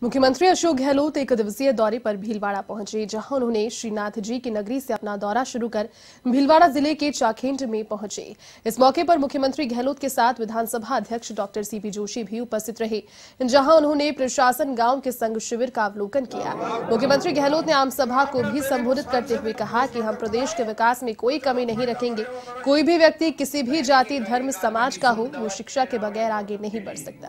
मुख्यमंत्री अशोक गहलोत एक दिवसीय दौरे पर भीलवाड़ा पहुंचे, जहां उन्होंने श्रीनाथ जी की नगरी से अपना दौरा शुरू कर भीलवाड़ा जिले के चाखेंड में पहुंचे। इस मौके पर मुख्यमंत्री गहलोत के साथ विधानसभा अध्यक्ष डॉक्टर सीपी जोशी भी उपस्थित रहे, जहां उन्होंने प्रशासन गांव के संघ शिविर का अवलोकन किया। मुख्यमंत्री गहलोत ने आम सभा को भी संबोधित करते हुए कहा कि हम प्रदेश के विकास में कोई कमी नहीं रखेंगे। कोई भी व्यक्ति किसी भी जाति, धर्म, समाज का हो, वो शिक्षा के बगैर आगे नहीं बढ़ सकता।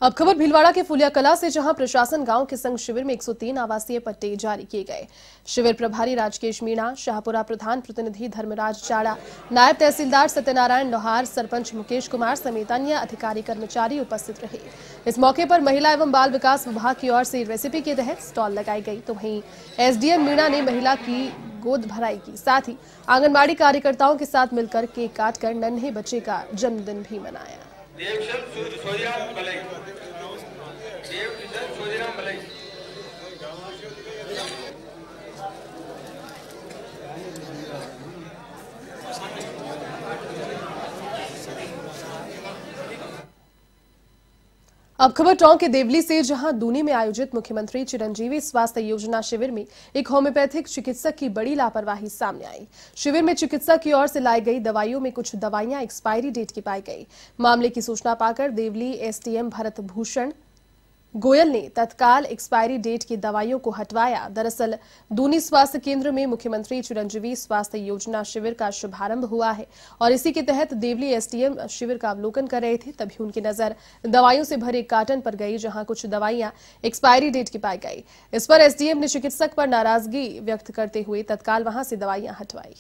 अब खबर भीलवाड़ा के फुलिया कला से, जहां प्रशासन गांव के संघ शिविर में 103 आवासीय पट्टे जारी किए गए। शिविर प्रभारी राजकेश मीणा, शाहपुरा प्रधान प्रतिनिधि धर्मराज चाड़ा, नायब तहसीलदार सत्यनारायण लोहार, सरपंच मुकेश कुमार समेत अन्य अधिकारी कर्मचारी उपस्थित रहे। इस मौके पर महिला एवं बाल विकास विभाग की ओर से रेसिपी के तहत स्टॉल लगाई गई, तो वहीं एसडीएम मीणा ने महिला की गोद भराई की। साथ ही आंगनबाड़ी कार्यकर्ताओं के साथ मिलकर केक काटकर नन्हे बच्चे का जन्मदिन भी मनाया। अब खबर टोंक के देवली से, जहां दूनी में आयोजित मुख्यमंत्री चिरंजीवी स्वास्थ्य योजना शिविर में एक होम्योपैथिक चिकित्सक की बड़ी लापरवाही सामने आई। शिविर में चिकित्सक की ओर से लाई गई दवाइयों में कुछ दवाइयां एक्सपायरी डेट की पाई गई। मामले की सूचना पाकर देवली एसडीएम भरत भूषण गोयल ने तत्काल एक्सपायरी डेट की दवाइयों को हटवाया। दरअसल दूनी स्वास्थ्य केंद्र में मुख्यमंत्री चिरंजीवी स्वास्थ्य योजना शिविर का शुभारंभ हुआ है और इसी के तहत देवली एसडीएम शिविर का अवलोकन कर रहे थे, तभी उनकी नजर दवाइयों से भरे कार्टन पर गई, जहां कुछ दवाइयां एक्सपायरी डेट की पाई गई। इस पर एसडीएम ने चिकित्सक पर नाराजगी व्यक्त करते हुए तत्काल वहां से दवाइयां हटवाई।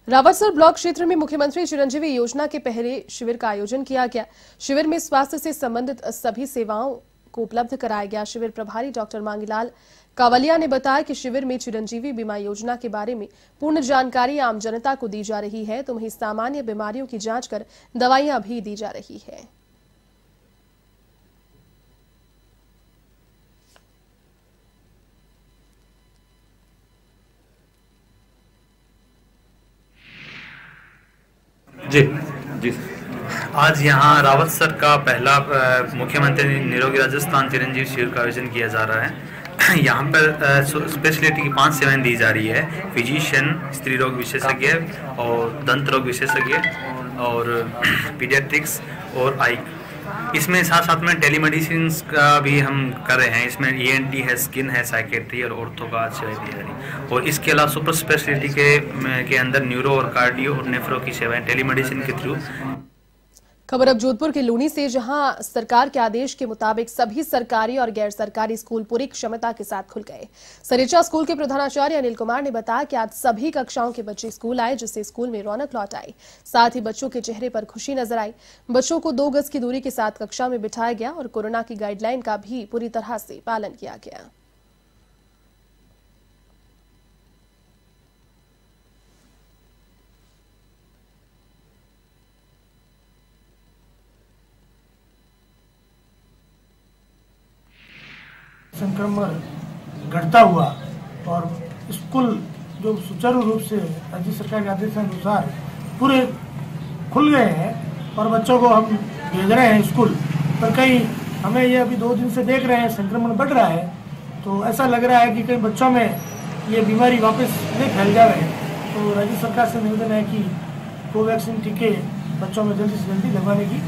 रावतसर ब्लॉक क्षेत्र में मुख्यमंत्री चिरंजीवी योजना के पहले शिविर का आयोजन किया गया। शिविर में स्वास्थ्य से संबंधित सभी सेवाओं को उपलब्ध कराया गया। शिविर प्रभारी डॉक्टर मांगीलाल कावलिया ने बताया कि शिविर में चिरंजीवी बीमा योजना के बारे में पूर्ण जानकारी आम जनता को दी जा रही है, तो वहीं सामान्य बीमारियों की जांच कर दवाइयां भी दी जा रही है। जी जी आज यहाँ रावतसर का पहला मुख्यमंत्री निरोगी राजस्थान चिरंजीवी शिविर का आयोजन किया जा रहा है। यहाँ पर स्पेशलिटी की 5 सेवाएं दी जा रही है। फिजिशियन, स्त्री रोग विशेषज्ञ और दंत रोग विशेषज्ञ और पीडियाट्रिक्स और आई। इसमें साथ साथ में टेलीमेडिसिन का भी हम कर रहे हैं। इसमें ईएनटी है, स्किन है, साइकेट्री और ऑर्थो का सेवाएं दी जा रही है। और इसके अलावा सुपर स्पेशलिटी के अंदर न्यूरो और कार्डियो और नेफ्रो की सेवाएं टेलीमेडिसिन के थ्रू। खबर अब जोधपुर के लूनी से, जहां सरकार के आदेश के मुताबिक सभी सरकारी और गैर सरकारी स्कूल पूरी क्षमता के साथ खुल गए। सरेचा स्कूल के प्रधानाचार्य अनिल कुमार ने बताया कि आज सभी कक्षाओं के बच्चे स्कूल आए, जिससे स्कूल में रौनक लौट आई। साथ ही बच्चों के चेहरे पर खुशी नजर आई। बच्चों को 2 गज की दूरी के साथ कक्षा में बिठाया गया और कोरोना की गाइडलाइन का भी पूरी तरह से पालन किया गया। संक्रमण घटता हुआ और स्कूल जो सुचारू रूप से राज्य सरकार के आदेश अनुसार पूरे खुल गए हैं और बच्चों को हम भेज रहे हैं स्कूल। पर कहीं हमें ये अभी 2 दिन से देख रहे हैं संक्रमण बढ़ रहा है, तो ऐसा लग रहा है कि कहीं बच्चों में ये बीमारी वापस नहीं फैल जाए। तो राज्य सरकार से निवेदन है कि कोवैक्सीन टीके बच्चों में जल्दी से जल्दी लगवाने की।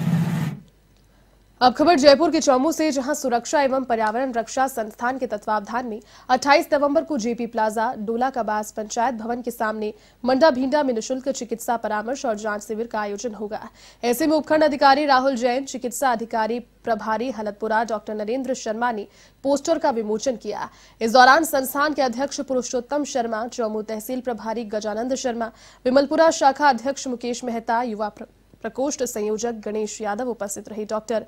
अब खबर जयपुर के चौमू से, जहां सुरक्षा एवं पर्यावरण रक्षा संस्थान के तत्वावधान में 28 नवंबर को जेपी प्लाजा, डोला कबास पंचायत भवन के सामने मंडा भींडा में निःशुल्क चिकित्सा परामर्श और जांच शिविर का आयोजन होगा। ऐसे में उपखंड अधिकारी राहुल जैन, चिकित्सा अधिकारी प्रभारी हलतपुरा डॉक्टर नरेंद्र शर्मा ने पोस्टर का विमोचन किया। इस दौरान संस्थान के अध्यक्ष पुरुषोत्तम शर्मा, चौमू तहसील प्रभारी गजानंद शर्मा, विमलपुरा शाखा अध्यक्ष मुकेश मेहता, युवा प्रकोष्ठ संयोजक गणेश यादव उपस्थित रहे। डॉक्टर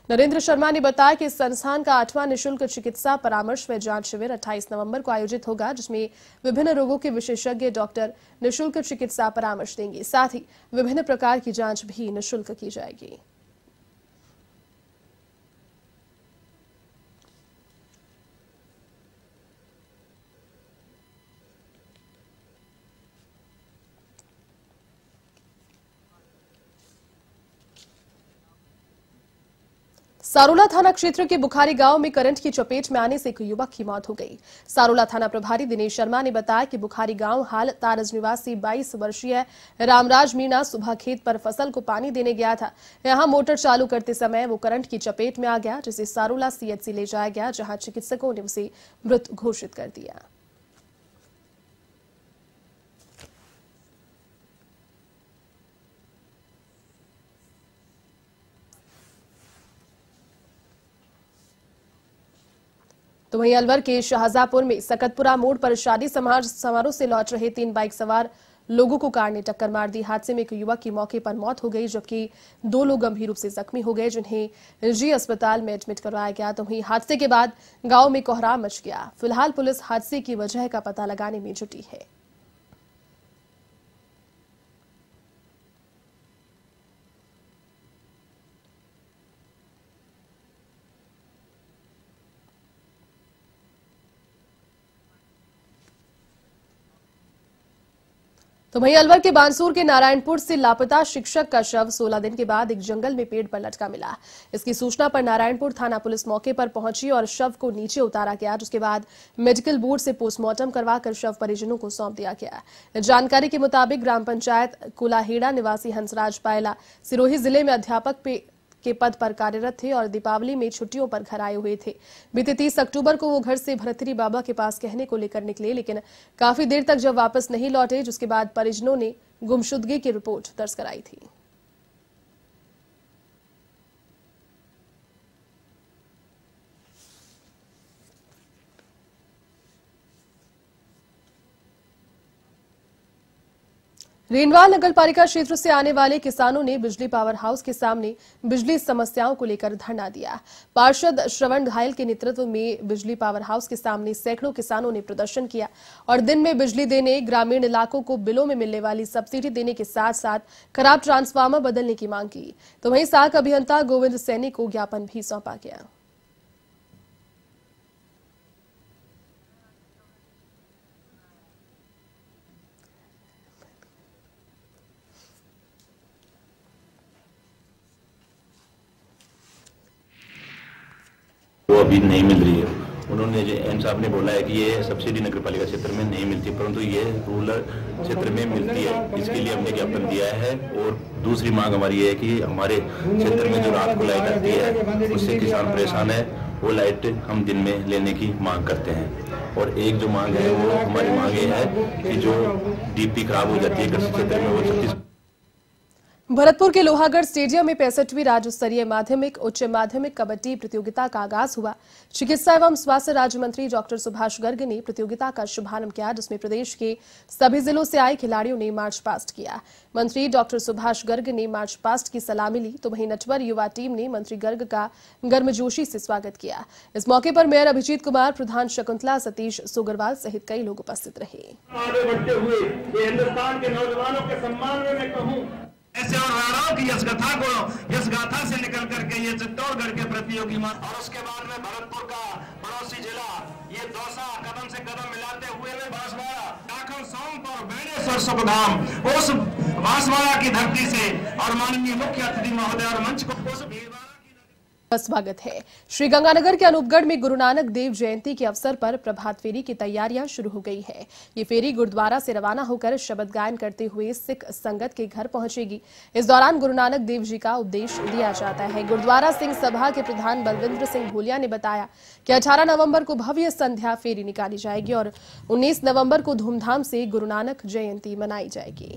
नरेंद्र शर्मा ने बताया कि इस संस्थान का 8वां निःशुल्क चिकित्सा परामर्श व जांच शिविर 28 नवंबर को आयोजित होगा, जिसमें विभिन्न रोगों के विशेषज्ञ डॉक्टर निःशुल्क चिकित्सा परामर्श देंगे। साथ ही विभिन्न प्रकार की जांच भी निःशुल्क की जाएगी। सारोला थाना क्षेत्र के बुखारी गांव में करंट की चपेट में आने से एक युवक की मौत हो गई। सारोला थाना प्रभारी दिनेश शर्मा ने बताया कि बुखारी गांव हाल तारज निवासी 22 वर्षीय रामराज मीणा सुबह खेत पर फसल को पानी देने गया था। यहां मोटर चालू करते समय वो करंट की चपेट में आ गया, जिसे सारोला सीएचसी ले जाया गया, जहां चिकित्सकों ने उसे मृत घोषित कर दिया। तो वहीं अलवर के शाहजहांपुर में सकतपुरा मोड़ पर शादी समारोह से लौट रहे 3 बाइक सवार लोगों को कार ने टक्कर मार दी। हादसे में एक युवक की मौके पर मौत हो गई, जबकि 2 लोग गंभीर रूप से जख्मी हो गए, जिन्हें निजी अस्पताल में एडमिट करवाया गया। तो वहीं हादसे के बाद गांव में कोहराम मच गया। फिलहाल पुलिस हादसे की वजह का पता लगाने में जुटी है। तो वहीं अलवर के बानसूर के नारायणपुर से लापता शिक्षक का शव 16 दिन के बाद एक जंगल में पेड़ पर लटका मिला। इसकी सूचना पर नारायणपुर थाना पुलिस मौके पर पहुंची और शव को नीचे उतारा गया, जिसके बाद मेडिकल बोर्ड से पोस्टमार्टम करवाकर शव परिजनों को सौंप दिया गया। जानकारी के मुताबिक ग्राम पंचायत कुलाहेड़ा निवासी हंसराज पायला सिरोही जिले में अध्यापक के पद पर कार्यरत थे और दीपावली में छुट्टियों पर घर आए हुए थे। बीते 30 अक्टूबर को वो घर से भरतरी बाबा के पास कहने को लेकर निकले, लेकिन काफी देर तक जब वापस नहीं लौटे, जिसके बाद परिजनों ने गुमशुदगी की रिपोर्ट दर्ज कराई थी। रेनवाल नगरपालिका क्षेत्र से आने वाले किसानों ने बिजली पावर हाउस के सामने बिजली समस्याओं को लेकर धरना दिया। पार्षद श्रवण घायल के नेतृत्व में बिजली पावर हाउस के सामने सैकड़ों किसानों ने प्रदर्शन किया और दिन में बिजली देने, ग्रामीण इलाकों को बिलों में मिलने वाली सब्सिडी देने के साथ साथ खराब ट्रांसफार्मर बदलने की मांग की। तो वहीं सहायक अभियंता गोविंद सैनी को ज्ञापन भी सौंपा गया। वो अभी नहीं मिल रही है। उन्होंने एम साहब ने बोला है कि ये सब्सिडी नगरपालिका क्षेत्र में नहीं मिलती, परंतु ये रूरल क्षेत्र में मिलती है। इसके लिए हमने ज्ञापन दिया है। और दूसरी मांग हमारी है कि हमारे क्षेत्र में जो रात को लाइट आती है उससे किसान परेशान है, वो लाइट हम दिन में लेने की मांग करते हैं। और एक जो मांग है वो हमारी मांग ये है कि जो डीपी खराब हो जाती है कृषि क्षेत्र में, वो 36। भरतपुर के लोहागढ़ स्टेडियम में 65वीं राज्य स्तरीय माध्यमिक उच्च माध्यमिक कबड्डी प्रतियोगिता का आगाज हुआ। चिकित्सा एवं स्वास्थ्य राज्य मंत्री डॉक्टर सुभाष गर्ग ने प्रतियोगिता का शुभारंभ किया, जिसमें प्रदेश के सभी जिलों से आए खिलाड़ियों ने मार्च पास्ट किया। मंत्री डॉक्टर सुभाष गर्ग ने मार्च पास्ट की सलामी ली, तो वहीं नटवर युवा टीम ने मंत्री गर्ग का गर्मजोशी से स्वागत किया। इस मौके पर मेयर अभिजीत कुमार, प्रधान शकुंतला, सतीश सोगरवाल सहित कई लोग उपस्थित रहे। आगे बढ़ते हुए ये हिंदुस्तान के नौजवानों के सम्मान में मैं कहूं ऐसे और राणाओं की यश गाथा से निकल करके ये चित्तौड़गढ़ के प्रतियोगी और उसके बाद में भरतपुर का पड़ोसी जिला ये दौसा कदम से कदम मिलाते हुए में बांसवाड़ा, दाखल, सोमपुर, बेड़ेश्वर, सुखधाम, उस बांसवाड़ा की धरती से और माननीय मुख्य अतिथि महोदय और मंच को उस भीड़भाड़ स्वागत है। श्री गंगानगर के अनूपगढ़ में गुरु नानक देव जयंती के अवसर पर प्रभात फेरी की तैयारियां शुरू हो गई है। ये फेरी गुरुद्वारा से रवाना होकर शबद गायन करते हुए सिख संगत के घर पहुंचेगी। इस दौरान गुरु नानक देव जी का उपदेश दिया जाता है। गुरुद्वारा सिंह सभा के प्रधान बलविंद्र सिंह भोलिया ने बताया कि 18 नवंबर को भव्य संध्या फेरी निकाली जाएगी और 19 नवंबर को धूमधाम से गुरु नानक जयंती मनाई जाएगी।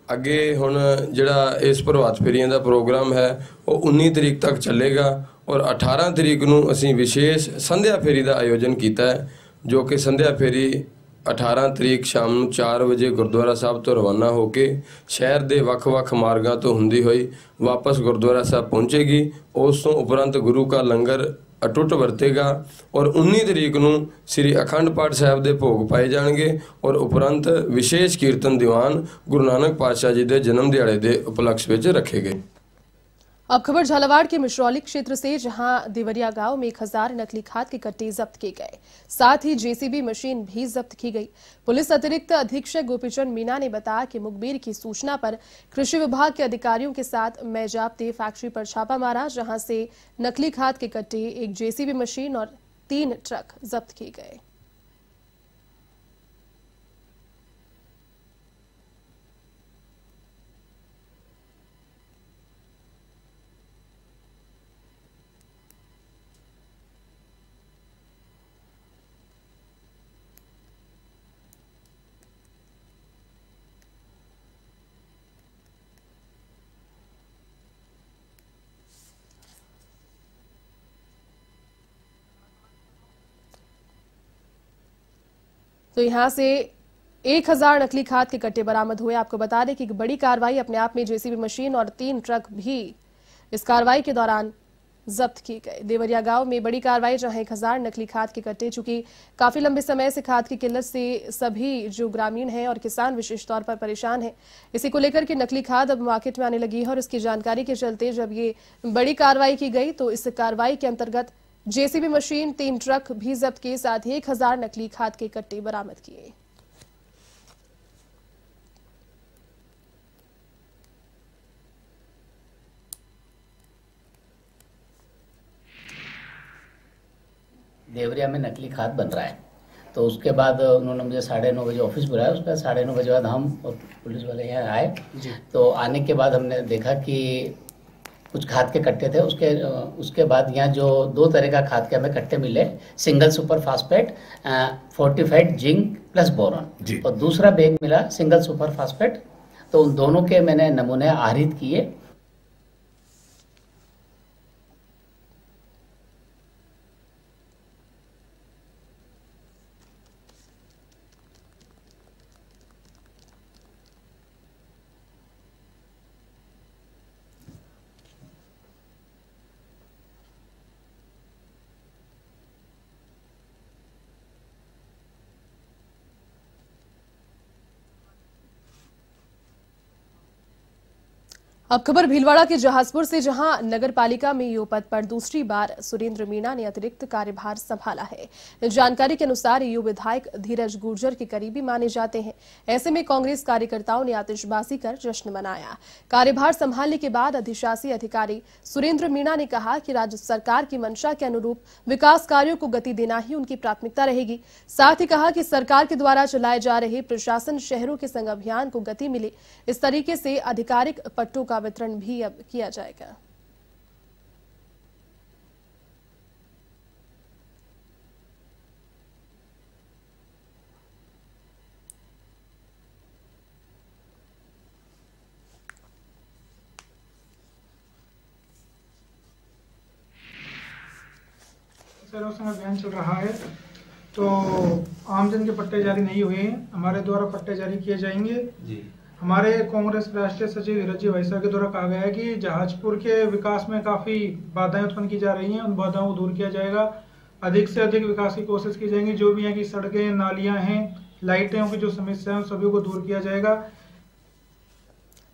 ਅੱਗੇ ਹੁਣ ਜਿਹੜਾ ਇਸ ਪ੍ਰਭਾਤ ਫੇਰੀਆਂ ਦਾ ਪ੍ਰੋਗਰਾਮ ਹੈ ਉਹ 19 ਤਰੀਕ ਤੱਕ ਚੱਲੇਗਾ ਔਰ 18 ਤਰੀਕ ਨੂੰ ਅਸੀਂ ਵਿਸ਼ੇਸ਼ ਸੰਧਿਆ ਫੇਰੀ ਦਾ ਆਯੋਜਨ ਕੀਤਾ ਹੈ, ਜੋ ਕਿ ਸੰਧਿਆ ਫੇਰੀ 18 ਤਰੀਕ ਸ਼ਾਮ ਨੂੰ 4 ਵਜੇ ਗੁਰਦੁਆਰਾ ਸਾਹਿਬ ਤੋਂ ਰਵਾਨਾ ਹੋ ਕੇ ਸ਼ਹਿਰ ਦੇ ਵੱਖ-ਵੱਖ ਮਾਰਗਾਂ ਤੋਂ ਹੁੰਦੀ ਹੋਈ ਵਾਪਸ ਗੁਰਦੁਆਰਾ ਸਾਹਿਬ ਪਹੁੰਚੇਗੀ। ਉਸ ਤੋਂ ਉਪਰੰਤ ਗੁਰੂ ਕਾ ਲੰਗਰ ਅਟੁੱਟ ਵਰਤੇਗਾ ਔਰ 19 ਤਰੀਕ ਨੂੰ ਸ੍ਰੀ ਅਖੰਡ ਪਾਠ ਸਾਹਿਬ ਦੇ ਭੋਗ ਪਾਏ ਜਾਣਗੇ ਔਰ ਉਪਰੰਤ ਵਿਸ਼ੇਸ਼ ਕੀਰਤਨ ਦੀਵਾਨ ਗੁਰੂ ਨਾਨਕ ਪਾਤਸ਼ਾਹ ਜੀ ਦੇ ਜਨਮ ਦਿਹਾੜੇ ਦੇ ਉਪਲक्ष्य ਵਿੱਚ ਰੱਖੇ ਗਏ। अब खबर झालावाड़ के मिश्रौली क्षेत्र से, जहां देवरिया गांव में 1000 नकली खाद के कट्टे जब्त किए गए, साथ ही जेसीबी मशीन भी जब्त की गई। पुलिस अतिरिक्त अधीक्षक गोपीचंद मीणा ने बताया कि मुखबिर की सूचना पर कृषि विभाग के अधिकारियों के साथ मैजाप्ते फैक्ट्री पर छापा मारा, जहां से नकली खाद के कट्टे, एक जेसीबी मशीन और 3 ट्रक जब्त किए गए। तो यहां से 1000 नकली खाद के कट्टे बरामद हुए। आपको बता दें कि एक बड़ी कार्रवाई अपने आप में जेसीबी मशीन और 3 ट्रक भी इस कार्रवाई के दौरान जब्त किए गए। देवरिया गांव में बड़ी कार्रवाई, जहां 1000 नकली खाद के कट्टे, चूंकि काफी लंबे समय से खाद की किल्लत से सभी जो ग्रामीण हैं और किसान विशेष तौर पर परेशान हैं, इसी को लेकर के नकली खाद अब मार्केट में आने लगी है और इसकी जानकारी के चलते जब ये बड़ी कार्रवाई की गई तो इस कार्रवाई के अंतर्गत जेसीबी मशीन, 3 ट्रक भी जब्त किए, साथ ही 1000 नकली खाद के कट्टे बरामद किए। देवरिया में नकली खाद बन रहा है, तो उसके बाद उन्होंने मुझे 9:30 बजे ऑफिस बुलाया। उसके बाद 9:30 बजे बाद हम और पुलिस वाले यहाँ आए। तो आने के बाद हमने देखा कि कुछ खाद के कट्टे थे। उसके बाद यहाँ जो 2 तरह का खाद के हमें कट्टे मिले, single super phosphate, fortified zinc plus boron, और दूसरा बैग मिला सिंगल सुपर फास्फेट। तो उन दोनों के मैंने नमूने आहरित किए। अब खबर भीलवाड़ा के जहाजपुर से, जहां नगर पालिका में ईओ पद पर दूसरी बार सुरेंद्र मीणा ने अतिरिक्त कार्यभार संभाला है। जानकारी के अनुसार ईओ विधायक धीरज गुर्जर के करीबी माने जाते हैं। ऐसे में कांग्रेस कार्यकर्ताओं ने आतिशबाजी कर जश्न मनाया। कार्यभार संभालने के बाद अधिशासी अधिकारी सुरेंद्र मीणा ने कहा कि राज्य सरकार की मंशा के अनुरूप विकास कार्यों को गति देना ही उनकी प्राथमिकता रहेगी। साथ ही कहा कि सरकार के द्वारा चलाए जा रहे प्रशासन शहरों के संग अभियान को गति मिले, इस तरीके से आधिकारिक पट्टों का वितरण भी अब किया जाएगा। शहरों संग अभियान चल रहा है, तो आमजन के पट्टे जारी नहीं हुए हैं। हमारे द्वारा पट्टे जारी किए जाएंगे जी। हमारे कांग्रेस राष्ट्रीय सचिव धीरज जी भाई साहब के द्वारा कहा गया है कि जहाजपुर के विकास में काफी बाधाएं उत्पन्न की जा रही हैं, उन बाधाओं को दूर किया जाएगा। अधिक से अधिक विकास की कोशिश की जाएगी। जो भी यहाँ की सड़कें, नालियां हैं, लाइटें की जो समस्या है, सभी को दूर किया जाएगा।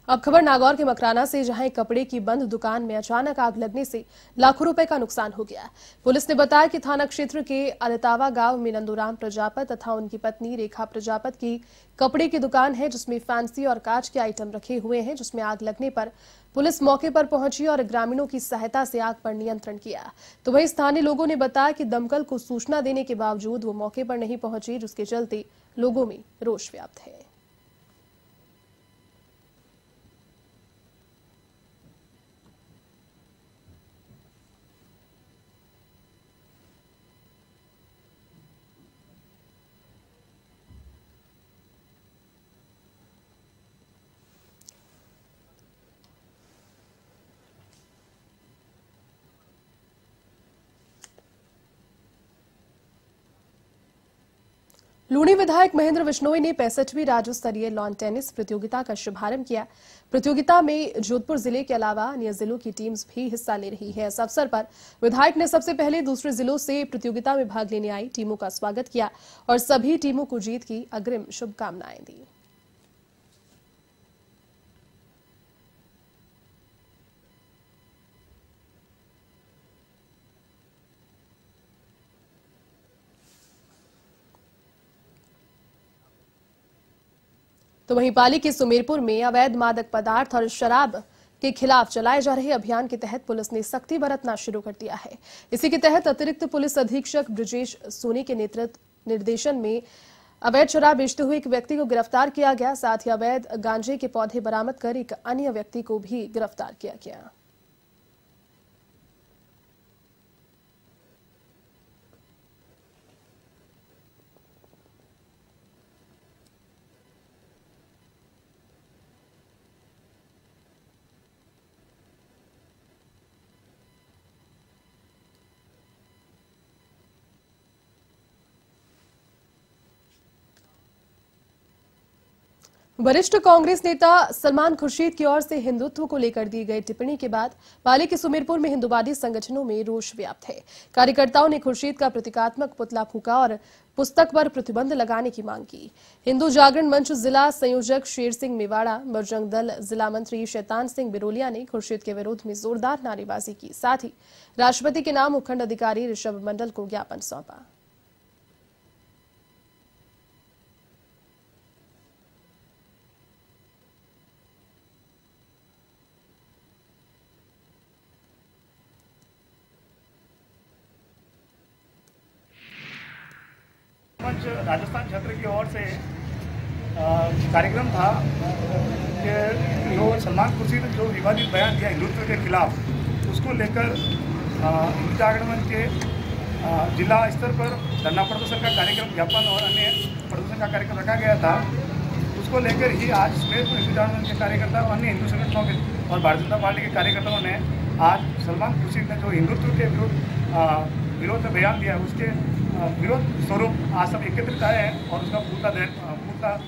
अब खबर नागौर के मकराना से, जहां एक कपड़े की बंद दुकान में अचानक आग लगने से लाखों रुपए का नुकसान हो गया। पुलिस ने बताया कि थाना क्षेत्र के अलतावा गांव में नंदूराम प्रजापत तथा उनकी पत्नी रेखा प्रजापत की कपड़े की दुकान है, जिसमें फैंसी और कांच के आइटम रखे हुए हैं, जिसमें आग लगने पर पुलिस मौके पर पहुंची और ग्रामीणों की सहायता से आग पर नियंत्रण किया। तो वहीं स्थानीय लोगों ने बताया कि दमकल को सूचना देने के बावजूद वो मौके पर नहीं पहुंची, जिसके चलते लोगों में रोष व्याप्त है। लूणी विधायक महेंद्र बिश्नोई ने 65वीं राज्य स्तरीय लॉन टेनिस प्रतियोगिता का शुभारंभ किया। प्रतियोगिता में जोधपुर जिले के अलावा अन्य जिलों की टीम्स भी हिस्सा ले रही है। इस अवसर पर विधायक ने सबसे पहले दूसरे जिलों से प्रतियोगिता में भाग लेने आई टीमों का स्वागत किया और सभी टीमों को जीत की अग्रिम शुभकामनाएं दी। तो वहीं पाली के सुमेरपुर में अवैध मादक पदार्थ और शराब के खिलाफ चलाए जा रहे अभियान के तहत पुलिस ने सख्ती बरतना शुरू कर दिया है। इसी के तहत अतिरिक्त पुलिस अधीक्षक ब्रजेश सोनी के निर्देशन में अवैध शराब बेचते हुए एक व्यक्ति को गिरफ्तार किया गया। साथ ही अवैध गांजे के पौधे बरामद कर एक अन्य व्यक्ति को भी गिरफ्तार किया गया। वरिष्ठ कांग्रेस नेता सलमान खुर्शीद की ओर से हिंदुत्व को लेकर दी गई टिप्पणी के बाद पाली के सुमेरपुर में हिंदुवादी संगठनों में रोष व्याप्त है। कार्यकर्ताओं ने खुर्शीद का प्रतीकात्मक पुतला फूंका और पुस्तक पर प्रतिबंध लगाने की मांग की। हिंदू जागरण मंच जिला संयोजक शेर सिंह मेवाड़ा, बजरंग दल जिला मंत्री शैतान सिंह बिरोलिया ने खुर्शीद के विरोध में जोरदार नारेबाजी की। साथ ही राष्ट्रपति के नाम उपखंड अधिकारी ऋषभ मंडल को ज्ञापन सौंपा। मंच राजस्थान क्षेत्र की ओर से कार्यक्रम था कि जो सलमान खुर्शीद ने जो विवादित बयान दिया हिंदुत्व के खिलाफ, उसको लेकर हिंदू जागरण मंच के जिला स्तर पर धरना प्रदर्शन का कार्यक्रम, ज्ञापन और अन्य प्रदर्शन का कार्यक्रम रखा गया था। उसको लेकर ही आज सुमेरपुर हिंदू जागरण मंच के कार्यकर्ता और अन्य हिंदू संगठनों के और भारतीय जनता पार्टी के कार्यकर्ताओं ने आज सलमान खुर्शीद ने जो हिंदुत्व के विरोध में बयान दिया, उसके विरोध स्वरूप आज सब एकत्रित आए हैं और उसका पूरा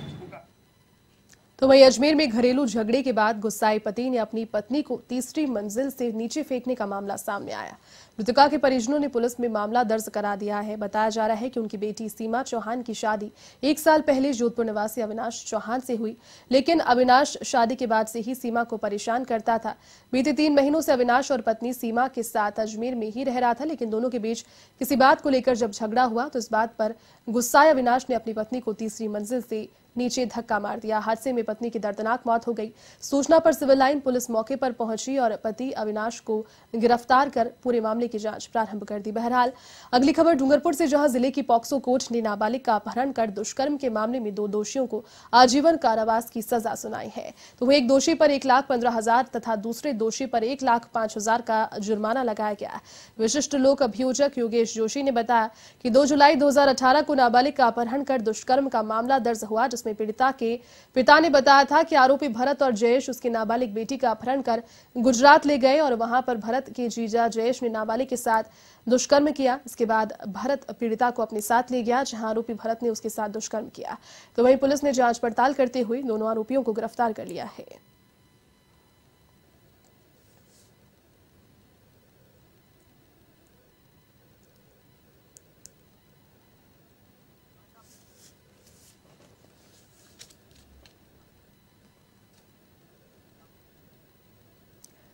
तो वहीं अजमेर में घरेलू झगड़े के बाद गुस्साए पति ने अपनी पत्नी को तीसरी मंजिल से नीचे फेंकने का मामला सामने आया। मृतका के परिजनों ने पुलिस में मामला दर्ज करा दिया है। बताया जा रहा है कि उनकी बेटी सीमा चौहान की शादी 1 साल पहले जोधपुर निवासी अविनाश चौहान से हुई, लेकिन अविनाश शादी के बाद से ही सीमा को परेशान करता था। बीते 3 महीनों से अविनाश और पत्नी सीमा के साथ अजमेर में ही रह रहा था, लेकिन दोनों के बीच किसी बात को लेकर जब झगड़ा हुआ तो इस बात पर गुस्साए अविनाश ने अपनी पत्नी को तीसरी मंजिल से नीचे धक्का मार दिया। हादसे में पत्नी की दर्दनाक मौत हो गई। सूचना पर सिविल लाइन पुलिस मौके पर पहुंची और पति अविनाश को गिरफ्तार कर पूरे मामले की जांच प्रारंभ कर दी। बहरहाल अगली खबर डूंगरपुर से, जहां जिले की पॉक्सो कोर्ट ने नाबालिग का अपहरण कर दुष्कर्म के मामले में 2 दोषियों को आजीवन कारावास की सजा सुनाई है। तो वहीं एक दोषी पर 1,15,000 तथा दूसरे दोषी पर 1,05,000 का जुर्माना लगाया गया। विशिष्ट लोक अभियोजक योगेश जोशी ने बताया कि 2 जुलाई 2018 को नाबालिग का अपहरण कर दुष्कर्म का मामला दर्ज हुआ, जिसमें पीड़िता के पिता ने बताया था कि आरोपी भरत और जयेश उसकी नाबालिग बेटी का अपहरण कर गुजरात ले गए और वहां पर भरत के जीजा जयेश ने नाबालिग के साथ दुष्कर्म किया। इसके बाद भरत पीड़िता को अपने साथ ले गया, जहां आरोपी भरत ने उसके साथ दुष्कर्म किया। तो वहीं पुलिस ने जांच पड़ताल करते हुए दोनों आरोपियों को गिरफ्तार कर लिया है।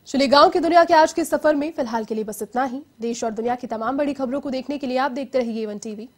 चलिए गांव की दुनिया के आज के सफर में फिलहाल के लिए बस इतना ही। देश और दुनिया की तमाम बड़ी खबरों को देखने के लिए आप देखते रहिए A1 TV।